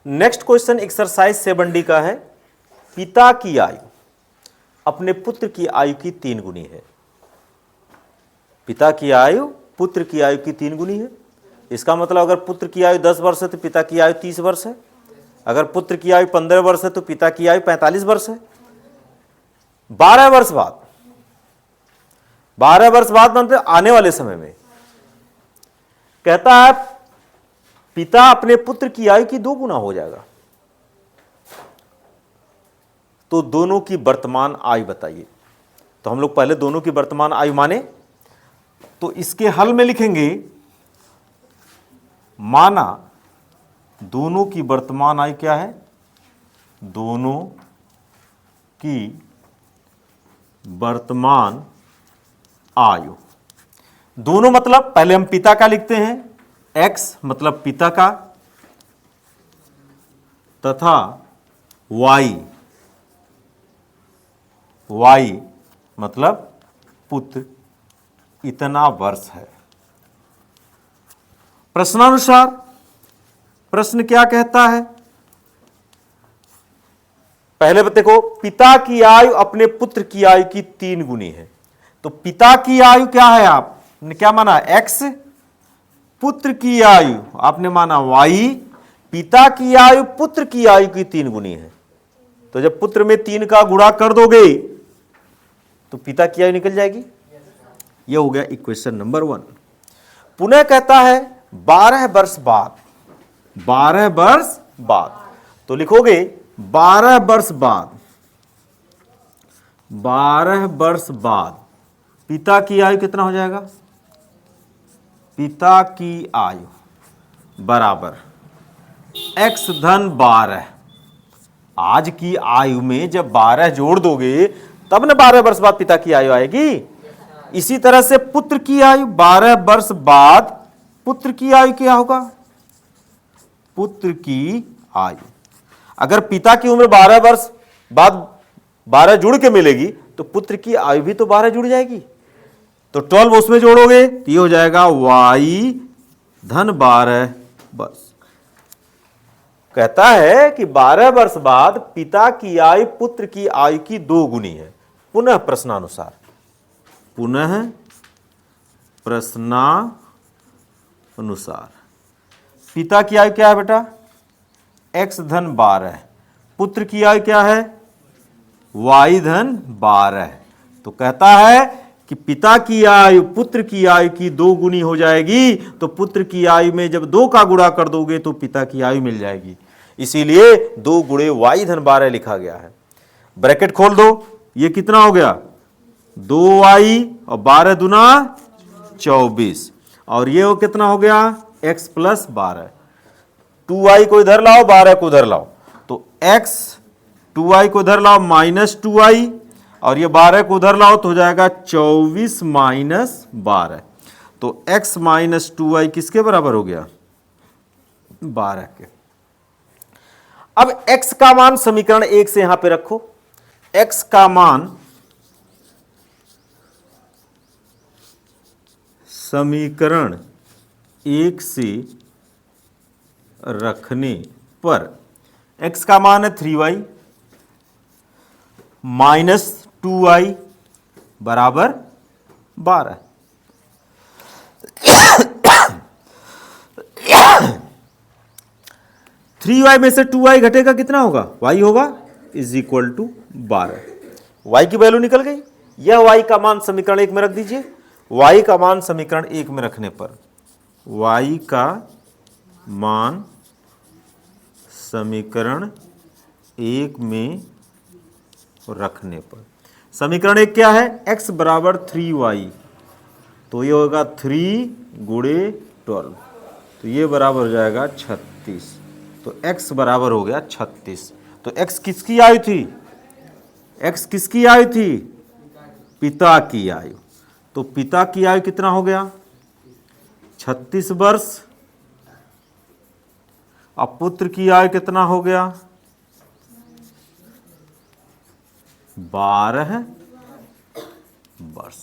Next question exercise 7D का है। पिता की आयु अपने पुत्र की आयु की 3 गुनी है। पिता की आयु पुत्र की आयु की 3 गुनी है। इसका मतलब अगर पुत्र की आयु 10 वर्ष है तो पिता की आयु 30 वर्ष है। अगर पुत्र की आयु 15 वर्ष है तो पिता की आयु 45 वर्ष है। 12 वर्ष बाद, 12 वर्ष बाद मतलब आने वाले समय में कहता है पिता अपने पुत्र की आयु की 2 गुना हो जाएगा। तो दोनों की वर्तमान आयु बताइए। तो हम लोग पहले दोनों की वर्तमान आयु माने, तो इसके हल में लिखेंगे माना दोनों की वर्तमान आयु क्या है, दोनों की वर्तमान आयु। दोनों मतलब पहले हम पिता का लिखते हैं, x मतलब पिता का, तथा y मतलब पुत्र, इतना वर्ष है। प्रश्नानुसार प्रश्न क्या कहता है, पहले देखो पिता की आयु अपने पुत्र की आयु की 3 गुनी है। तो पिता की आयु क्या है, आपने क्या माना x, पुत्र की आयु आपने माना y, पिता की आयु पुत्र की आयु की 3 गुनी है। तो जब पुत्र में 3 का गुणा कर दोगे तो पिता की आयु निकल जाएगी। यह हो गया इक्वेशन नंबर 1। पुनः कहता है 12 वर्ष बाद, 12 वर्ष बाद, तो लिखोगे 12 वर्ष बाद, 12 वर्ष बाद पिता की आयु कितना हो जाएगा, पिता की आयु बराबर x धन 12। आज की आयु में जब 12 जोड़ दोगे तब न 12 वर्ष बाद पिता की आयु आएगी। इसी तरह से पुत्र की आयु 12 वर्ष बाद पुत्र की आयु क्या होगा, पुत्र की आयु। अगर पिता की उम्र 12 वर्ष बाद 12 जुड़ के मिलेगी तो पुत्र की आयु भी तो 12 जुड़ जाएगी। तो 12 उसमें जोड़ोगे तो ये हो जाएगा y धन 12 वर्ष। कहता है कि 12 वर्ष बाद पिता की आयु पुत्र की आयु की 2 गुनी है। पुनः प्रश्नानुसार, पुनः प्रश्नानुसार पिता की आयु क्या है बेटा, x धन 12, पुत्र की आयु क्या है, y धन 12। तो कहता है कि पिता की आयु पुत्र की आयु की 2 गुनी हो जाएगी। तो पुत्र की आयु में जब 2 का गुणा कर दोगे तो पिता की आयु मिल जाएगी। इसीलिए 2 गुणे y धन 12 लिखा गया है। ब्रैकेट खोल दो, ये कितना हो गया 2y और 12 दुना 24, और ये कितना हो गया x प्लस 12। 2y को इधर लाओ, 12 को उधर लाओ, तो x 2y को इधर लाओ माइनस 2y, और ये 12 को उधर लाओ तो हो जाएगा 24 माइनस 12। तो x माइनस 2y किसके बराबर हो गया, 12 के। अब x का मान समीकरण 1 से यहां पे रखो। x का मान समीकरण 1 से रखने पर x का मान है 3y माइनस 2y बराबर 12। थ्री वाई में से 2y घटेगा कितना होगा, y होगा इज इक्वल टू 12। y की वैल्यू निकल गई। यह y का मान समीकरण 1 में रख दीजिए। y का मान समीकरण 1 में रखने पर, y का मान समीकरण 1 में रखने पर, समीकरण 1 क्या है, x बराबर 3y, तो ये होगा 3 गुणे 12, तो ये बराबर हो जाएगा 36। तो x बराबर हो गया 36। तो x किसकी आयु थी, x किसकी आयु थी, पिता की आयु। तो पिता की आयु कितना हो गया 36 वर्ष, अब पुत्र की आयु कितना हो गया 12 वर्ष।